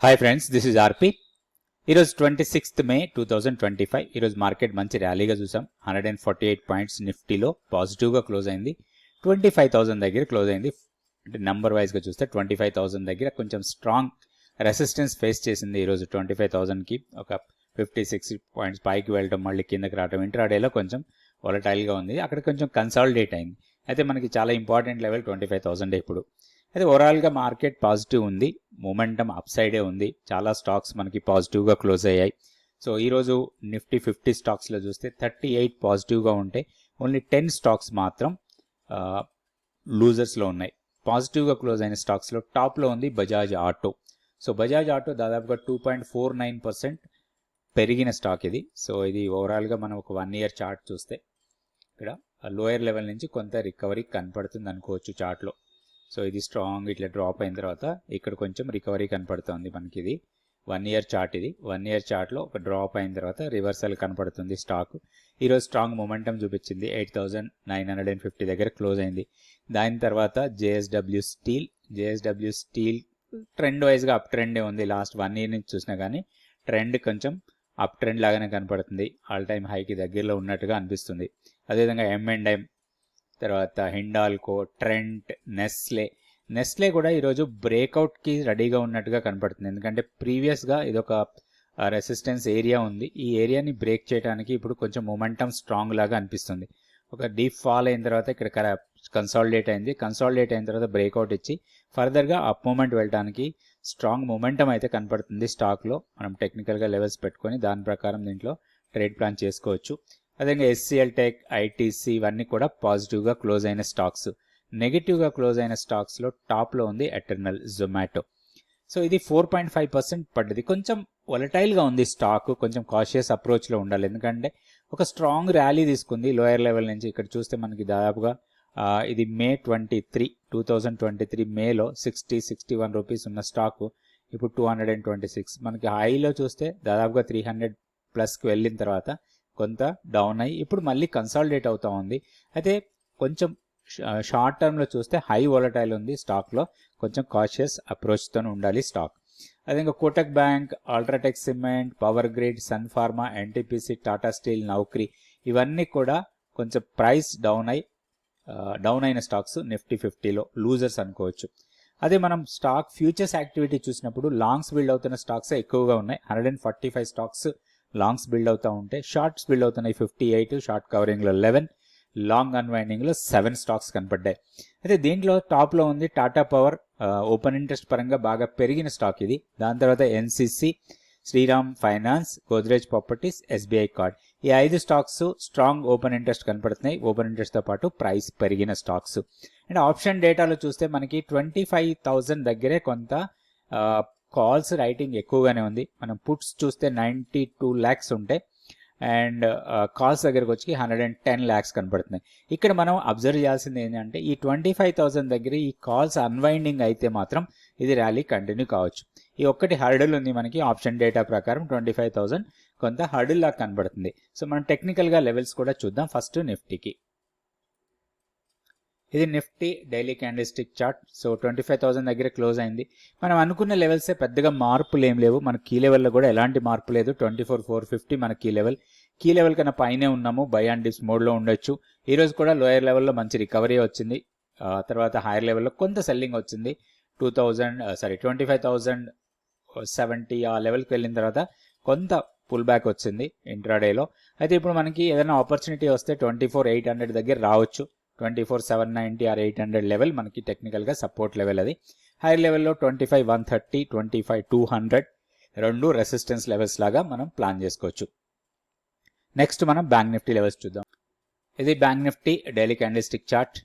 Hi friends, this is ఆర్పి. ఈరోజు 26th మే 2025. ఈరోజు market మంచి ర్యాలీగా చూసాం. 148 పాయింట్స్ నిఫ్టీలో పాజిటివ్గా క్లోజ్ అయింది. 25,000 దగ్గర క్లోజ్ అయింది. అంటే నెంబర్ వైజ్గా చూస్తే 25,000 దగ్గర కొంచెం స్ట్రాంగ్ రెసిస్టెన్స్ ఫేస్ చేసింది. ఈరోజు 25,000కి ఒక 56 పాయింట్స్ పైకి వెళ్ళడం, మళ్ళీ కిందకి రావడం, ఇంట్రాడేలో కొంచెం వాలటైల్గా ఉంది. అక్కడ కొంచెం కన్సాలిడేట్ అయింది. అయితే మనకి చాలా ఇంపార్టెంట్ లెవెల్ 25,000 ఇప్పుడు. అయితే ఓవరాల్గా మార్కెట్ పాజిటివ్ ఉంది, మూమెంటమ్ అప్ సైడే ఉంది. చాలా స్టాక్స్ మనకి పాజిటివ్గా క్లోజ్ అయ్యాయి. సో ఈరోజు నిఫ్టీ 50 స్టాక్స్లో చూస్తే 38 పాజిటివ్గా ఉంటే ఓన్లీ 10 స్టాక్స్ మాత్రం లూజర్స్లో ఉన్నాయి. పాజిటివ్గా క్లోజ్ అయిన స్టాక్స్లో టాప్లో ఉంది Bajaj auto. So Bajaj auto దాదాపుగా 2.49% పెరిగిన స్టాక్ ఇది. సో ఇది ఓవరాల్గా మనం ఒక 1 year చార్ట్ చూస్తే ఇక్కడ లోయర్ లెవెల్ నుంచి కొంత రికవరీ కనపడుతుంది అనుకోవచ్చు చార్ట్లో. సో ఇది స్ట్రాంగ్ ఇట్లా డ్రాప్ అయిన తర్వాత ఇక్కడ కొంచెం రికవరీ కనపడుతుంది మనకి. ఇది 1 year చార్ట్. ఇది 1 year చార్ట్లో ఒక డ్రాప్ అయిన తర్వాత రివర్సల్ కనపడుతుంది స్టాక్. ఈరోజు స్ట్రాంగ్ మొమెంటం చూపించింది. 8,950 దగ్గర క్లోజ్ అయింది. దాని తర్వాత జేఎస్డబ్ల్యూ స్టీల్ ట్రెండ్ వైజ్గా అప్ ట్రెండే ఉంది. లాస్ట్ 1 year నుంచి చూసినా కానీ ట్రెండ్ కొంచెం అప్ ట్రెండ్ లాగానే కనపడుతుంది. ఆల్ టైమ్ హైకి దగ్గరలో ఉన్నట్టుగా అనిపిస్తుంది. అదేవిధంగా M&M, తర్వాత హిండాల్కో, ట్రెంట్, నెస్లే కూడా ఈరోజు బ్రేక్అవుట్కి రెడీగా ఉన్నట్టుగా కనపడుతుంది. ఎందుకంటే ప్రీవియస్గా ఇదొక రెసిస్టెన్స్ ఏరియా ఉంది. ఈ ఏరియాని బ్రేక్ చేయడానికి ఇప్పుడు కొంచెం మొమెంటం స్ట్రాంగ్ లాగా అనిపిస్తుంది. ఒక డీప్ ఫాల్ అయిన తర్వాత ఇక్కడ కన్సాలిడేట్ అయిన తర్వాత బ్రేక్అవుట్ ఇచ్చి ఫర్దర్గా అప్ మూమెంట్ వెళ్ళడానికి స్ట్రాంగ్ మొమెంటం అయితే కనపడుతుంది స్టాక్లో. మనం టెక్నికల్గా లెవెల్స్ పెట్టుకొని దాని ప్రకారం దీంట్లో ట్రేడ్ ప్లాన్ చేసుకోవచ్చు. అదేవిధంగా SCL టెక్, ITC ఇవన్నీ కూడా పాజిటివ్గా క్లోజ్ అయిన స్టాక్స్. నెగిటివ్గా క్లోజ్ అయిన స్టాక్స్లో టాప్లో ఉంది ఎటర్నల్, జొమాటో. సో ఇది 4.5% పడ్డది. కొంచెం వొలటైల్గా ఉంది స్టాక్. కొంచెం కాషియస్ అప్రోచ్లో ఉండాలి. ఎందుకంటే ఒక స్ట్రాంగ్ ర్యాలీ తీసుకుంది లోయర్ లెవెల్ నుంచి. ఇక్కడ చూస్తే మనకి దాదాపుగా ఇది మే 2023 మేలో 60-61 రూపీస్ ఉన్న స్టాక్ ఇప్పుడు 226. మనకి హైలో చూస్తే దాదాపుగా 300+ వెళ్ళిన తర్వాత కొంత డౌన్ అయ్యి ఇప్పుడు మళ్ళీ కన్సాలిడేట్ అవుతూ ఉంది. అయితే కొంచెం షార్ట్ టర్మ్లో చూస్తే హై వోలటైల్ ఉంది స్టాక్లో. కొంచెం కాషియస్ అప్రోచ్తో ఉండాలి స్టాక్. అదే ఇంకా Kotak bank, UltraTech cement, power grid, sun pharma, NTPC, Tata steel, Naukri ఇవన్నీ కూడా కొంచెం ప్రైస్ డౌన్ అయిన స్టాక్స్ నిఫ్టీ 50లో లూజర్స్ అనుకోవచ్చు. అదే మనం స్టాక్ ఫ్యూచర్స్ యాక్టివిటీ చూసినప్పుడు లాంగ్స్ బిల్డ్ అవుతున్న స్టాక్స్ ఎక్కువగా ఉన్నాయి. 145 స్టాక్స్ లాంగ్స్ బిల్డ్ అవుతూ ఉంటే షార్ట్స్ బిల్డ్ అవుతున్నాయి 58, షార్ట్ కవరింగ్లో 11, లాంగ్ అన్వైండింగ్లో 7 స్టాక్స్ కనపడ్డాయి. అయితే దీంట్లో టాప్లో ఉంది టాటా పవర్. ఓపెన్ ఇంట్రెస్ట్ పరంగా బాగా పెరిగిన స్టాక్ ఇది. దాని తర్వాత NCC, Shriram finance, Godrej properties, SBI card. ఈ 5 స్టాక్స్ స్ట్రాంగ్ ఓపెన్ ఇంట్రెస్ట్ కనపడుతున్నాయి. ఓపెన్ ఇంట్రెస్ట్తో పాటు ప్రైస్ పెరిగిన స్టాక్స్. అండ్ ఆప్షన్ డేటాలో చూస్తే మనకి 25,000 దగ్గరే కొంత కాల్స్ రైటింగ్ ఎక్కువగానే ఉంది. మనం పుట్స్ చూస్తే 92 lakhs ఉంటాయి అండ్ కాల్స్ దగ్గరకు వచ్చి 110 lakhs కనపడుతున్నాయి. ఇక్కడ మనం అబ్జర్వ్ చేయాల్సింది ఏంటంటే ఈ 25,000 దగ్గర ఈ కాల్స్ అన్వైండింగ్ అయితే మాత్రం ఇది ర్యాలీ కంటిన్యూ కావచ్చు. ఈ ఒక్కటి హర్డిల్ ఉంది మనకి ఆప్షన్ డేటా ప్రకారం 25,000 కొంత హర్డిల్ లాగా కనపడుతుంది. సో మనం టెక్నికల్గా లెవెల్స్ కూడా చూద్దాం. ఫస్ట్ నిఫ్టీకి. ఇది Nifty daily candlestick chart. So 25,000 దగ్గర క్లోజ్ అయింది. మనం అనుకున్న లెవెల్సే పెద్దగా మార్పులు ఏం లేవు. మన కీ లెవెల్లో కూడా ఎలాంటి మార్పు లేదు. 24,450 మన కీ లెవెల్ కన్నా పైనే ఉన్నాము. బై అండ్ డిప్స్ మోడ్లో ఉండొచ్చు. ఈరోజు కూడా లోయర్ లెవెల్లో మంచి రికవరీ వచ్చింది. తర్వాత హైయర్ లెవెల్లో కొంత సెల్లింగ్ వచ్చింది. 25,070 ఆ లెవెల్కి వెళ్ళిన తర్వాత కొంత పుల్ బ్యాక్ వచ్చింది ఇంట్రాడేలో. అయితే ఇప్పుడు మనకి ఏదైనా ఆపర్చునిటీ వస్తే 24,800 దగ్గర రావచ్చు. 24,790 ఆర్ 800 లెవెల్ మనకి టెక్నికల్గా సపోర్ట్ లెవెల్. అది హైయర్ లెవెల్లో 25,130, 25,200 రెండు రెసిస్టెన్స్ లెవెల్స్ లాగా మనం ప్లాన్ చేసుకోవచ్చు. నెక్స్ట్ మనం బ్యాంక్ నిఫ్టీ లెవెల్స్ చూద్దాం. ఇది bank Nifty daily candlestick chart.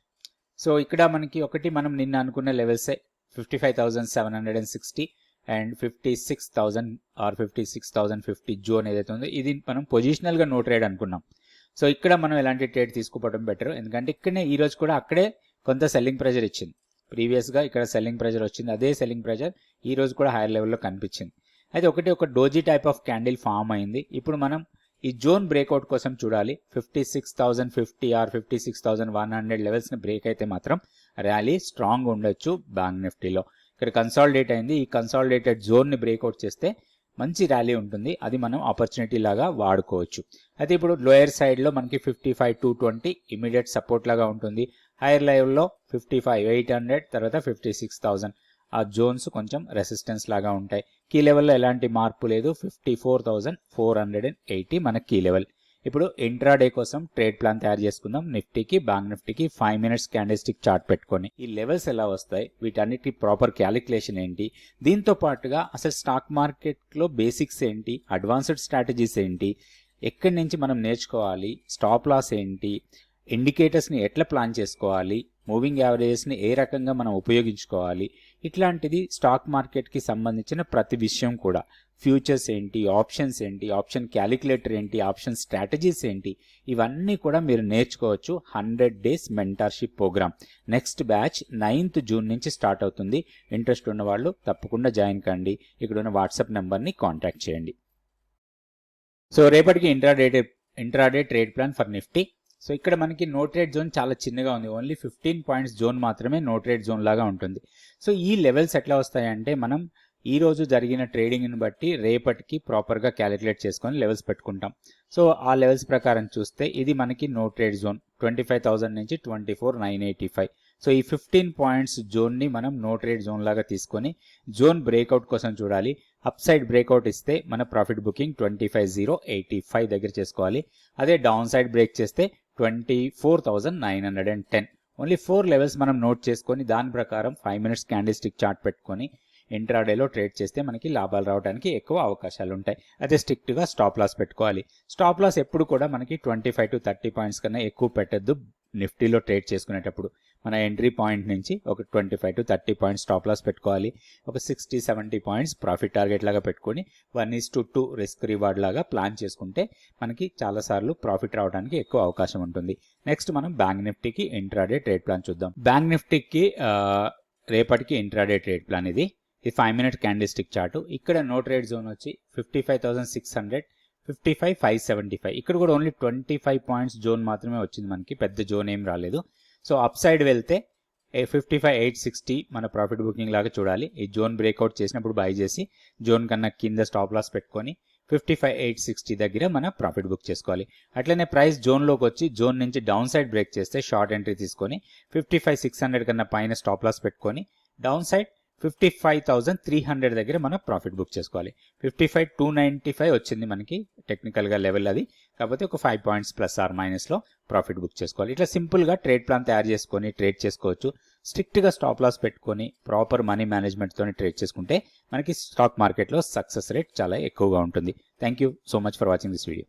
So ఇక్కడ మనకి ఒకటి మనం నిన్న అనుకున్న లెవెల్సే 55,760 అండ్ 56,000 ఆర్ 56,050 జోన్ ఏదైతే ఉందో ఇది మనం పొజిషనల్గా నో ట్రేడ్ అనుకున్నాం. సో ఇక్కడ మనం ఎలాంటి ట్రేడ్ తీసుకోవడం బెటర్. ఎందుకంటే ఇక్కడనే ఈరోజు కూడా అక్కడే కొంత సెల్లింగ్ ప్రెజర్ ఇచ్చింది. ప్రీవియస్గా ఇక్కడ సెల్లింగ్ ప్రెజర్ వచ్చింది. అదే సెల్లింగ్ ప్రెజర్ ఈరోజు కూడా హైయర్ లెవెల్లో కనిపించింది. అయితే ఒక doji type of candle form అయింది. ఇప్పుడు మనం ఈ జోన్ బ్రేక్అవుట్ కోసం చూడాలి. 56,050 ఆర్ 56,100 లెవెల్స్ని బ్రేక్ అయితే మాత్రం ర్యాలీ స్ట్రాంగ్ ఉండొచ్చు బ్యాంక్ నిఫ్టీలో. ఇక్కడ కన్సాలిడేట్ అయింది. ఈ కన్సాలిడేటెడ్ జోన్ని బ్రేక్అవుట్ చేస్తే మంచి ర్యాలీ ఉంటుంది, అది మనం ఆపర్చునిటీ లాగా వాడుకోవచ్చు. అయితే ఇప్పుడు లోయర్ సైడ్లో మనకి 55,220 ఇమీడియట్ సపోర్ట్ లాగా ఉంటుంది. హైయర్ లెవెల్లో 55,800 తర్వాత 56,000 ఆ జోన్స్ కొంచెం రెసిస్టెన్స్ లాగా ఉంటాయి. కీ లెవెల్లో ఎలాంటి మార్పు లేదు. 54,480 మన కీ లెవెల్. ఇప్పుడు ఇంట్రాడే కోసం ట్రేడ్ ప్లాన్ తయారు చేసుకుందాం. నిఫ్టీకి, బ్యాంక్ నిఫ్టీకి 5 మినిట్స్ క్యాండిల్స్టిక్ చార్ట్ పెట్టుకొని ఈ లెవెల్స్ ఎలా వస్తాయి, వీటన్నిటి ప్రాపర్ క్యాలిక్యులేషన్ ఏంటి, దీంతో పాటుగా అసలు స్టాక్ మార్కెట్లో బేసిక్స్ ఏంటి, అడ్వాన్స్డ్ స్ట్రాటజీస్ ఏంటి, ఎక్కడి నుంచి మనం నేర్చుకోవాలి, స్టాప్ లాస్ ఏంటి, ఇండికేటర్స్ని ఎట్లా ప్లాన్ చేసుకోవాలి, మూవింగ్ యావరేజెస్ని ఏ రకంగా మనం ఉపయోగించుకోవాలి, ఇట్లాంటిది స్టాక్ మార్కెట్కి సంబంధించిన ప్రతి విషయం కూడా, ఫ్యూచర్స్ ఏంటి, ఆప్షన్స్ ఏంటి, ఆప్షన్ క్యాలిక్యులేటర్ ఏంటి, ఆప్షన్ స్ట్రాటజీస్ ఏంటి, ఇవన్నీ కూడా మీరు నేర్చుకోవచ్చు 100 days mentorship program. Next batch 9th June నుంచి స్టార్ట్ అవుతుంది. ఇంట్రెస్ట్ ఉన్న వాళ్ళు తప్పకుండా జాయిన్ కండి. ఇక్కడ ఉన్న వాట్సాప్ నెంబర్ని కాంటాక్ట్ చేయండి. సో రేపటికి intraday trade plan for Nifty. So ఇక్కడ మనకి నో ట్రేడ్ జోన్ చాలా చిన్నగా ఉంది. ఓన్లీ 15 పాయింట్స్ జోన్ మాత్రమే నో ట్రేడ్ జోన్ లాగా ఉంటుంది. సో ఈ లెవెల్స్ ఎట్లా వస్తాయంటే మనం ఈ రోజు జరిగిన ట్రేడింగ్ని బట్టి రేపటికి ప్రాపర్గా క్యాలిక్యులేట్ చేసుకొని లెవెల్స్ పెట్టుకుంటాం. సో ఆ లెవెల్స్ ప్రకారం చూస్తే ఇది మనకి నో ట్రేడ్ జోన్ 25,000 నుంచి 24,985. సో ఈ 15 పాయింట్స్ జోన్ని మనం నో ట్రేడ్ జోన్ లాగా తీసుకొని జోన్ బ్రేక్అవుట్ కోసం చూడాలి. అప్ సైడ్ బ్రేక్అవుట్ ఇస్తే మన ప్రాఫిట్ బుకింగ్ 25,085 దగ్గర చేసుకోవాలి. అదే డౌన్ సైడ్ బ్రేక్ చేస్తే 24,910. ఓన్లీ 4 లెవెల్స్ మనం నోట్ చేసుకొని దాని ప్రకారం 5 మినిట్స్ క్యాండిల్స్టిక్ చార్ట్ పెట్టుకొని ఇంట్రాడేలో ట్రేడ్ చేస్తే మనకి లాభాలు రావడానికి ఎక్కువ అవకాశాలు ఉంటాయి. అయితే స్ట్రిక్ట్గా స్టాప్ లాస్ పెట్టుకోవాలి. స్టాప్ లాస్ ఎప్పుడు కూడా మనకి 25 to 30 పాయింట్స్ కన్నా ఎక్కువ పెట్టద్దు. నిఫ్టీలో ట్రేడ్ చేసుకునేటప్పుడు మన ఎంట్రీ పాయింట్ నుంచి ఒక 25 to 30 పాయింట్స్ స్టాప్ లాస్ పెట్టుకోవాలి. ఒక 60-70 పాయింట్స్ ప్రాఫిట్ టార్గెట్ లాగా పెట్టుకొని 1:2 రిస్క్ రివార్డ్ లాగా ప్లాన్ చేసుకుంటే మనకి చాలాసార్లు ప్రాఫిట్ రావడానికి ఎక్కువ అవకాశం ఉంటుంది. నెక్స్ట్ మనం బ్యాంక్ నిఫ్టీకి ఇంట్రాడే ట్రేడ్ ప్లాన్ చూద్దాం. బ్యాంక్ నిఫ్టీకి రేపటికి ఇంట్రాడే ట్రేడ్ ప్లాన్ ఇది 5 మినిట్ క్యాండిల్స్టిక్ చార్ట్. ఇక్కడ నో ట్రేడ్ జోన్ వచ్చి 55,600, 55,575. ఇక్కడ కూడా ఓన్లీ 25 పాయింట్స్ జోన్ మాత్రమే వచ్చింది, మనకి పెద్ద జోన్ ఏం రాలేదు. సో అప్ సైడ్ వెళ్తే 55,860 మన ప్రాఫిట్ బుకింగ్ లాగా చూడాలి. ఈ జోన్ బ్రేక్అవుట్ చేసినప్పుడు బై చేసి జోన్ కన్నా కింద స్టాప్ లాస్ పెట్టుకొని 55,860 దగ్గర మన ప్రాఫిట్ బుక్ చేసుకోవాలి. అట్లనే ప్రైస్ జోన్లోకి వచ్చి జోన్ నుంచి డౌన్ సైడ్ బ్రేక్ చేస్తే షార్ట్ ఎంట్రీ తీసుకొని 55,600 కన్నా పైన స్టాప్ లాస్ పెట్టుకొని డౌన్ సైడ్ 55,300 దగ్గర మనం ప్రాఫిట్ బుక్ చేసుకోవాలి. 55,295 వచ్చింది మనకి టెక్నికల్గా లెవెల్ అది, కాకపోతే ఒక 5 పాయింట్స్ ప్లస్ ఆర్ మైనస్లో ప్రాఫిట్ బుక్ చేసుకోవాలి. ఇట్లా సింపుల్గా ట్రేడ్ ప్లాన్ తయారు చేసుకొని ట్రేడ్ చేసుకోవచ్చు. స్ట్రిక్ట్గా స్టాప్ లాస్ పెట్టుకొని ప్రాపర్ మనీ మేనేజ్మెంట్తో ట్రేడ్ చేసుకుంటే మనకి స్టాక్ మార్కెట్లో సక్సెస్ రేట్ చాలా ఎక్కువగా ఉంటుంది. Thank you so much for watching this video.